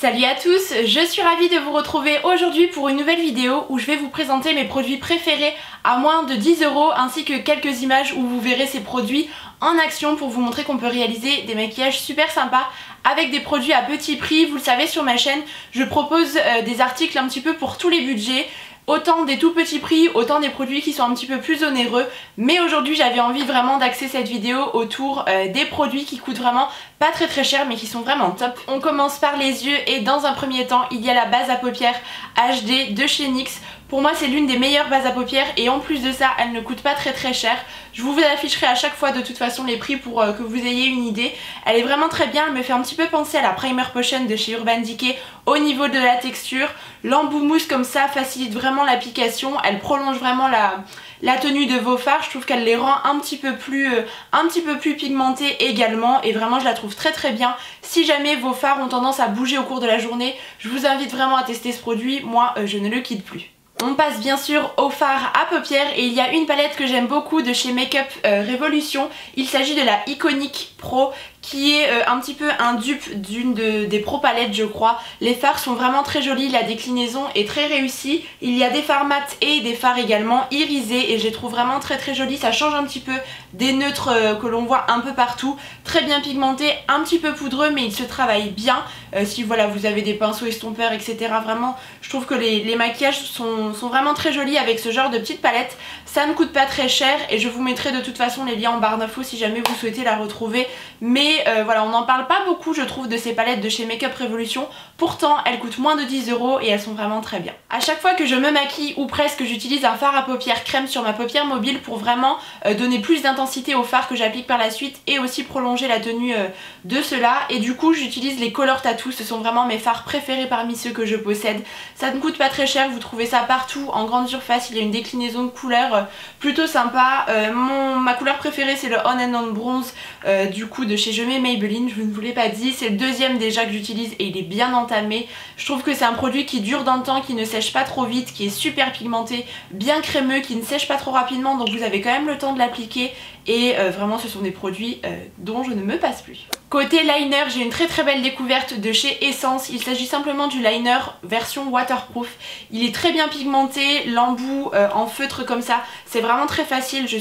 Salut à tous, je suis ravie de vous retrouver aujourd'hui pour une nouvelle vidéo où je vais vous présenter mes produits préférés à moins de 10 € ainsi que quelques images où vous verrez ces produits en action pour vous montrer qu'on peut réaliser des maquillages super sympas avec des produits à petit prix. Vous le savez, sur ma chaîne je propose des articles un petit peu pour tous les budgets. Autant des tout petits prix, autant des produits qui sont un petit peu plus onéreux. Mais aujourd'hui j'avais envie vraiment d'axer cette vidéo autour des produits qui coûtent vraiment pas très cher mais qui sont vraiment top. On commence par les yeux et dans un premier temps il y a la base à paupières HD de chez NYX. Pour moi c'est l'une des meilleures bases à paupières et en plus de ça elle ne coûte pas très cher. Je vous afficherai à chaque fois de toute façon les prix pour que vous ayez une idée. Elle est vraiment très bien, elle me fait un petit peu penser à la Primer Potion de chez Urban Decay au niveau de la texture. L'embout mousse comme ça facilite vraiment l'application, elle prolonge vraiment la tenue de vos fards. Je trouve qu'elle les rend un petit peu plus pigmentés également et vraiment je la trouve très bien. Si jamais vos fards ont tendance à bouger au cours de la journée, je vous invite vraiment à tester ce produit, moi je ne le quitte plus. On passe bien sûr au fard à paupières et il y a une palette que j'aime beaucoup de chez Makeup Revolution. Il s'agit de la Iconic Pro qui est un petit peu un dupe d'une des Pro palettes je crois. Les fards sont vraiment très jolis, la déclinaison est très réussie. Il y a des fards mat et des fards également irisés et je les trouve vraiment très jolis. Ça change un petit peu des neutres que l'on voit un peu partout. Très bien pigmenté, un petit peu poudreux mais il se travaille bien. Si voilà vous avez des pinceaux estompeurs etc. Vraiment je trouve que les maquillages sont vraiment très jolis avec ce genre de petite palette. Ça ne coûte pas très cher et je vous mettrai de toute façon les liens en barre d'infos si jamais vous souhaitez la retrouver. Mais voilà, on n'en parle pas beaucoup je trouve de ces palettes de chez Makeup Revolution. Pourtant elles coûtent moins de 10 € et elles sont vraiment très bien. À chaque fois que je me maquille ou presque, j'utilise un fard à paupières crème sur ma paupière mobile pour vraiment donner plus d'intensité au fard que j'applique par la suite et aussi prolonger la tenue de cela. Et du coup j'utilise les Color Tattoo, ce sont vraiment mes fards préférés parmi ceux que je possède. Ça ne coûte pas très cher, vous trouvez ça partout en grande surface, il y a une déclinaison de couleurs plutôt sympa. Ma couleur préférée c'est le On and On Bronze du coup de chez Je mets Maybelline, je ne vous l'ai pas dit, c'est le deuxième déjà que j'utilise et il est bien entamé. Je trouve que c'est un produit qui dure dans le temps, qui ne sèche pas trop vite, qui est super pigmenté, bien crémeux, qui ne sèche pas trop rapidement donc vous avez quand même le temps de l'appliquer et vraiment ce sont des produits dont je ne me passe plus. Côté liner, j'ai une très belle découverte de chez Essence. Il s'agit simplement du liner version waterproof. Il est très bien pigmenté, l'embout en feutre comme ça, c'est vraiment très facile. Je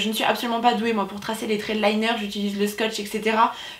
ne suis absolument pas douée moi pour tracer les traits de liner, j'utilise le scotch etc.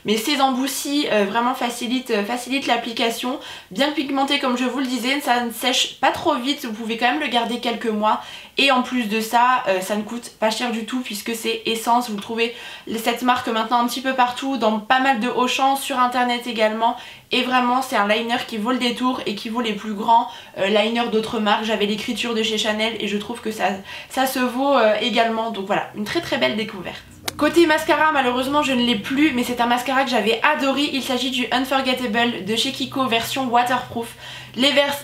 Mais ces embouts-ci vraiment facilitent l'application. Bien pigmenté comme je vous le disais, ça ne sèche pas trop vite, vous pouvez quand même le garder quelques mois. Et en plus de ça, ça ne coûte pas cher du tout puisque c'est Essence. Vous trouvez cette marque maintenant un petit peu partout, dans pas mal de Auchan, sur internet également. Et vraiment c'est un liner qui vaut le détour et qui vaut les plus grands liners d'autres marques. J'avais l'écriture de chez Chanel et je trouve que ça se vaut également. Donc voilà, une très belle découverte. Côté mascara, malheureusement je ne l'ai plus, mais c'est un mascara que j'avais adoré. Il s'agit du Unforgettable de chez Kiko version waterproof.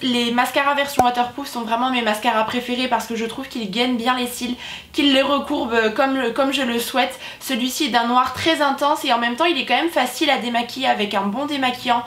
Les mascaras version waterproof sont vraiment mes mascaras préférés parce que je trouve qu'ils gainent bien les cils, qu'ils les recourbent comme je le souhaite. Celui-ci est d'un noir très intense et en même temps il est quand même facile à démaquiller avec un bon démaquillant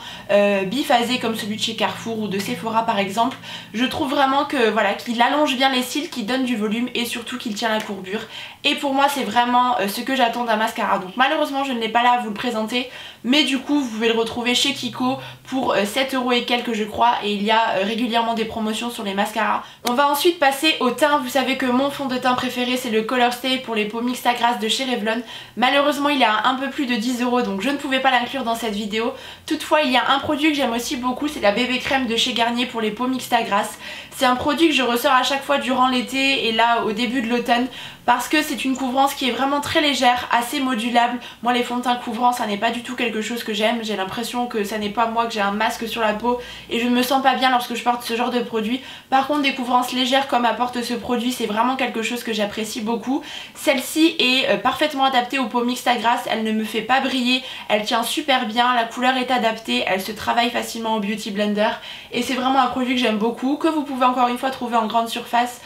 biphasé comme celui de chez Carrefour ou de Sephora par exemple. Je trouve vraiment que voilà, qu'il allonge bien les cils, qu'il donne du volume et surtout qu'il tient la courbure. Et pour moi c'est vraiment ce que j'attends d'un mascara. Donc malheureusement je ne l'ai pas là à vous le présenter, mais du coup vous pouvez le retrouver chez Kiko pour 7 € et quelques je crois, et il y a régulièrement des promotions sur les mascaras. On va ensuite passer au teint. Vous savez que mon fond de teint préféré c'est le Color Stay pour les peaux mixtes à grasse de chez Revlon. Malheureusement il est à un peu plus de 10 € donc je ne pouvais pas l'inclure dans cette vidéo. Toutefois il y a un produit que j'aime aussi beaucoup, c'est la bébé crème de chez Garnier pour les peaux mixtes à grasse. C'est un produit que je ressors à chaque fois durant l'été et là au début de l'automne parce que c'est une couvrance qui est vraiment très légère, assez modulable. Moi les fonds de teint couvrants ça n'est pas du tout quelque chose que j'aime, j'ai l'impression que ça n'est pas moi, que j'ai un masque sur la peau et je ne me sens pas bien lorsque je porte ce genre de produit. Par contre des couvrances légères comme apporte ce produit c'est vraiment quelque chose que j'apprécie beaucoup. Celle-ci est parfaitement adaptée aux peaux mixtes à grasse, elle ne me fait pas briller, elle tient super bien, la couleur est adaptée, elle se travaille facilement au Beauty Blender et c'est vraiment un produit que j'aime beaucoup, que vous pouvez encore une fois trouver en grande surface.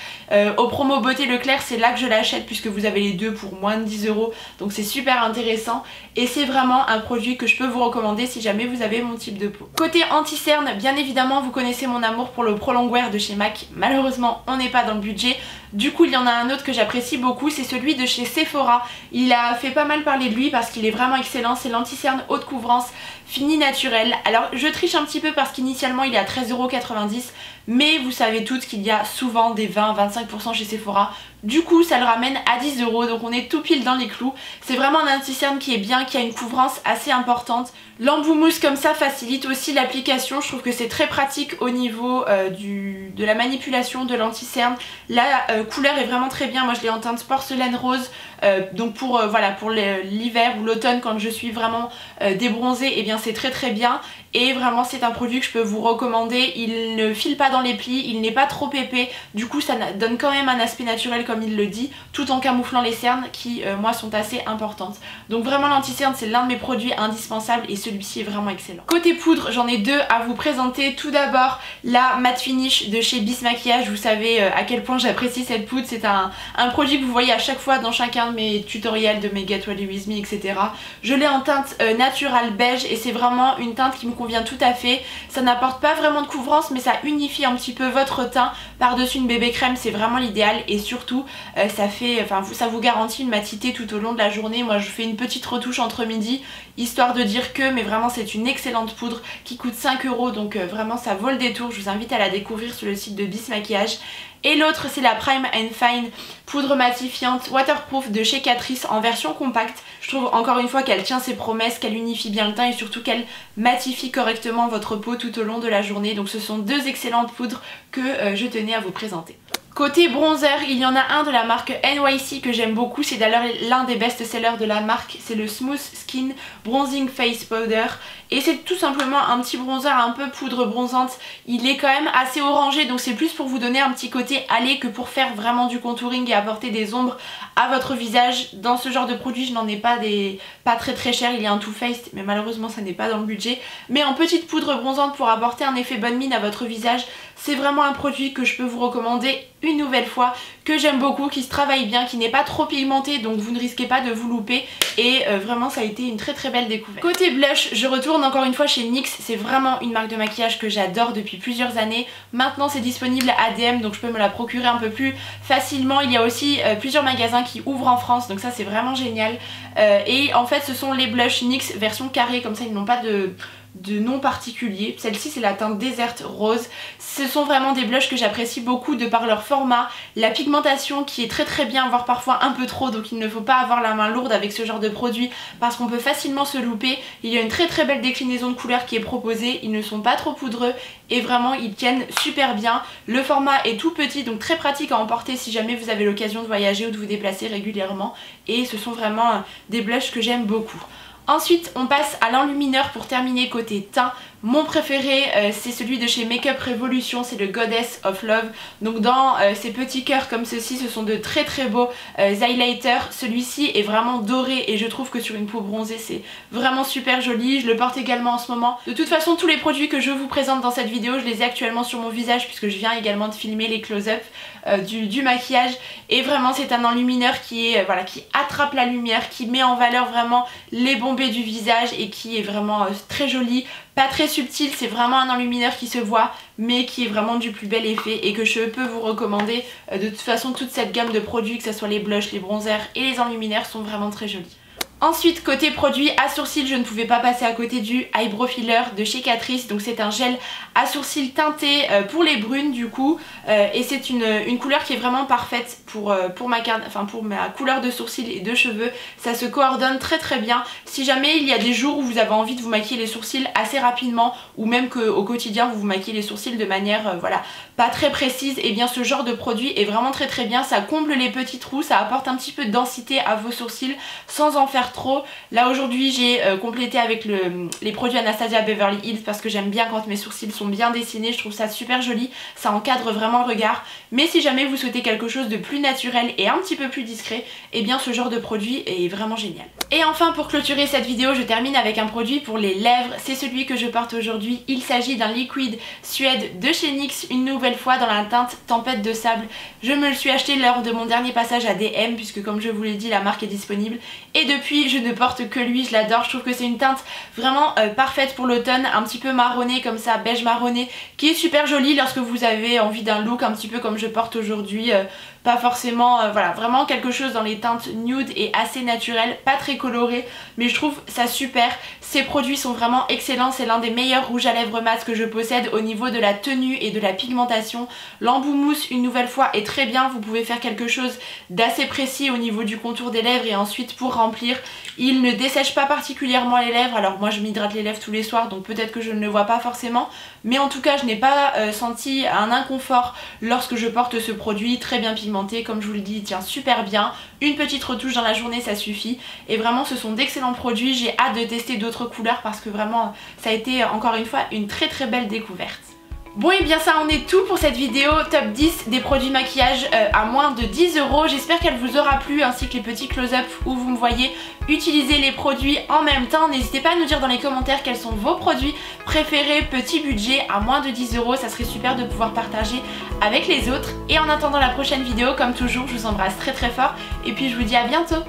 Au promo Beauté Leclerc c'est là que je l'achète puisque vous avez les deux pour moins de 10 €, donc c'est super intéressant et c'est vraiment un produit que je peux vous recommander si jamais vous avez mon type de peau. Côté anti-cerne, bien évidemment vous connaissez mon amour pour le Pro Longwear de chez MAC. Malheureusement on n'est pas dans le budget, du coup il y en a un autre que j'apprécie beaucoup, c'est celui de chez Sephora. Il a fait pas mal parler de lui parce qu'il est vraiment excellent, c'est l'anti-cerne haute couvrance fini naturel. Alors je triche un petit peu parce qu'initialement il est à 13,90 €, mais vous savez toutes qu'il y a souvent des 20-25% chez Sephora. Du coup ça le ramène à 10 €, donc on est tout pile dans les clous. C'est vraiment un anti-cerne qui est bien, qui a une couvrance assez importante. L'embout mousse comme ça facilite aussi l'application. Je trouve que c'est très pratique au niveau de la manipulation de l'anti-cerne. La couleur est vraiment très bien. Moi je l'ai en teinte porcelaine rose. Donc pour l'hiver ou l'automne, quand je suis vraiment débronzée, et bien c'est très bien. Et vraiment c'est un produit que je peux vous recommander. Il ne file pas dans les plis, il n'est pas trop épais. Du coup ça donne quand même un aspect naturel comme il le dit, tout en camouflant les cernes qui moi sont assez importantes. Donc vraiment l'anti-cerne c'est l'un de mes produits indispensables et celui-ci est vraiment excellent. Côté poudre, j'en ai deux à vous présenter. Tout d'abord la matte finish de chez Bis Maquillage. Vous savez à quel point j'apprécie cette poudre. C'est un produit que vous voyez à chaque fois dans chacun de mes tutoriels, de mes Get Ready With Me, etc. Je l'ai en teinte naturelle beige et c'est vraiment une teinte qui me convient tout à fait. Ça n'apporte pas vraiment de couvrance mais ça unifie un petit peu votre teint par-dessus une bébé crème. C'est vraiment l'idéal et surtout ça vous garantit une matité tout au long de la journée. Moi je fais une petite retouche entre midi histoire de dire que, mais vraiment c'est une excellente poudre qui coûte 5 € donc vraiment ça vaut le détour. Je vous invite à la découvrir sur le site de Bis Maquillage. Et l'autre c'est la Prime and Fine poudre matifiante waterproof de chez Catrice en version compacte. Je trouve encore une fois qu'elle tient ses promesses, qu'elle unifie bien le teint et surtout qu'elle matifie correctement votre peau tout au long de la journée. Donc ce sont deux excellentes poudres que je tenais à vous présenter. Côté bronzer, il y en a un de la marque NYC que j'aime beaucoup, c'est d'ailleurs l'un des best-sellers de la marque, c'est le Smooth Skin Bronzing Face Powder. Et c'est tout simplement un petit bronzer un peu poudre bronzante. Il est quand même assez orangé, donc c'est plus pour vous donner un petit côté allé que pour faire vraiment du contouring et apporter des ombres à votre visage. Dans ce genre de produit, je n'en ai pas très cher, il y a un Too Faced, mais malheureusement ça n'est pas dans le budget. Mais en petite poudre bronzante pour apporter un effet bonne mine à votre visage, c'est vraiment un produit que je peux vous recommander une nouvelle fois, que j'aime beaucoup, qui se travaille bien, qui n'est pas trop pigmenté, donc vous ne risquez pas de vous louper. Et vraiment ça a été une très belle découverte. Côté blush, je retourne encore une fois chez NYX. C'est vraiment une marque de maquillage que j'adore depuis plusieurs années. Maintenant c'est disponible à DM, donc je peux me la procurer un peu plus facilement. Il y a aussi plusieurs magasins qui ouvrent en France, donc ça c'est vraiment génial. Et en fait ce sont les blushs NYX version carrée, comme ça ils n'ont pas de nom particulier. Celle-ci c'est la teinte Desert Rose. Ce sont vraiment des blushs que j'apprécie beaucoup de par leur format, la pigmentation qui est très bien, voire parfois un peu trop, donc il ne faut pas avoir la main lourde avec ce genre de produit parce qu'on peut facilement se louper. Il y a une très belle déclinaison de couleurs qui est proposée, ils ne sont pas trop poudreux et vraiment ils tiennent super bien. Le format est tout petit, donc très pratique à emporter si jamais vous avez l'occasion de voyager ou de vous déplacer régulièrement, et ce sont vraiment des blushs que j'aime beaucoup. Ensuite on passe à l'enlumineur pour terminer côté teint. Mon préféré c'est celui de chez Makeup Revolution, c'est le Goddess of Love. Donc dans ces petits cœurs comme ceci, ce sont de très beaux highlighters. Celui-ci est vraiment doré et je trouve que sur une peau bronzée c'est vraiment super joli. Je le porte également en ce moment. De toute façon tous les produits que je vous présente dans cette vidéo, je les ai actuellement sur mon visage puisque je viens également de filmer les close-up du maquillage. Et vraiment c'est un enlumineur qui attrape la lumière, qui met en valeur vraiment les bombées du visage et qui est vraiment très joli. Pas très subtil, c'est vraiment un enlumineur qui se voit mais qui est vraiment du plus bel effet et que je peux vous recommander. De toute façon toute cette gamme de produits, que ce soit les blushs, les bronzers et les enluminaires, sont vraiment très jolis. Ensuite côté produit à sourcils, je ne pouvais pas passer à côté du Eyebrow Filler de chez Catrice. Donc c'est un gel à sourcils teinté pour les brunes du coup, et c'est une couleur qui est vraiment parfaite pour ma couleur de sourcils et de cheveux. Ça se coordonne très bien. Si jamais il y a des jours où vous avez envie de vous maquiller les sourcils assez rapidement, ou même qu'au quotidien vous vous maquillez les sourcils de manière pas très précise, et bien ce genre de produit est vraiment très bien. Ça comble les petits trous, ça apporte un petit peu de densité à vos sourcils sans en faire trop. Là aujourd'hui j'ai complété avec les produits Anastasia Beverly Hills parce que j'aime bien quand mes sourcils sont bien dessinés, je trouve ça super joli, ça encadre vraiment le regard. Mais si jamais vous souhaitez quelque chose de plus naturel et un petit peu plus discret, et bien ce genre de produit est vraiment génial. Et enfin pour clôturer cette vidéo, je termine avec un produit pour les lèvres. C'est celui que je porte aujourd'hui. Il s'agit d'un liquide Suède de chez NYX, une nouvelle fois dans la teinte Tempête de sable. Je me le suis acheté lors de mon dernier passage à DM puisque comme je vous l'ai dit la marque est disponible, et depuis je ne porte que lui, je l'adore. Je trouve que c'est une teinte vraiment parfaite pour l'automne, un petit peu marronné comme ça, beige marronné, qui est super jolie lorsque vous avez envie d'un look un petit peu comme je porte aujourd'hui, pas forcément, voilà, vraiment quelque chose dans les teintes nude et assez naturel, pas très coloré, mais je trouve ça super. Ces produits sont vraiment excellents, c'est l'un des meilleurs rouges à lèvres mat que je possède au niveau de la tenue et de la pigmentation. L'embout mousse une nouvelle fois est très bien, vous pouvez faire quelque chose d'assez précis au niveau du contour des lèvres et ensuite pour remplir, il ne dessèche pas particulièrement les lèvres. Alors moi je m'hydrate les lèvres tous les soirs donc peut-être que je ne le vois pas forcément, mais en tout cas je n'ai pas senti un inconfort lorsque je porte ce produit, très bien pigmenté, comme je vous le dis, il tient super bien, une petite retouche dans la journée ça suffit, et vraiment ce sont d'excellents produits. J'ai hâte de tester d'autres couleurs parce que vraiment ça a été encore une fois une très belle découverte. Bon et bien ça en est tout pour cette vidéo top 10 des produits maquillage à moins de 10 €. J'espère qu'elle vous aura plu, ainsi que les petits close-up où vous me voyez utiliser les produits en même temps. N'hésitez pas à nous dire dans les commentaires quels sont vos produits préférés petit budget à moins de 10 €, ça serait super de pouvoir partager avec les autres. Et en attendant la prochaine vidéo, comme toujours je vous embrasse très fort et puis je vous dis à bientôt.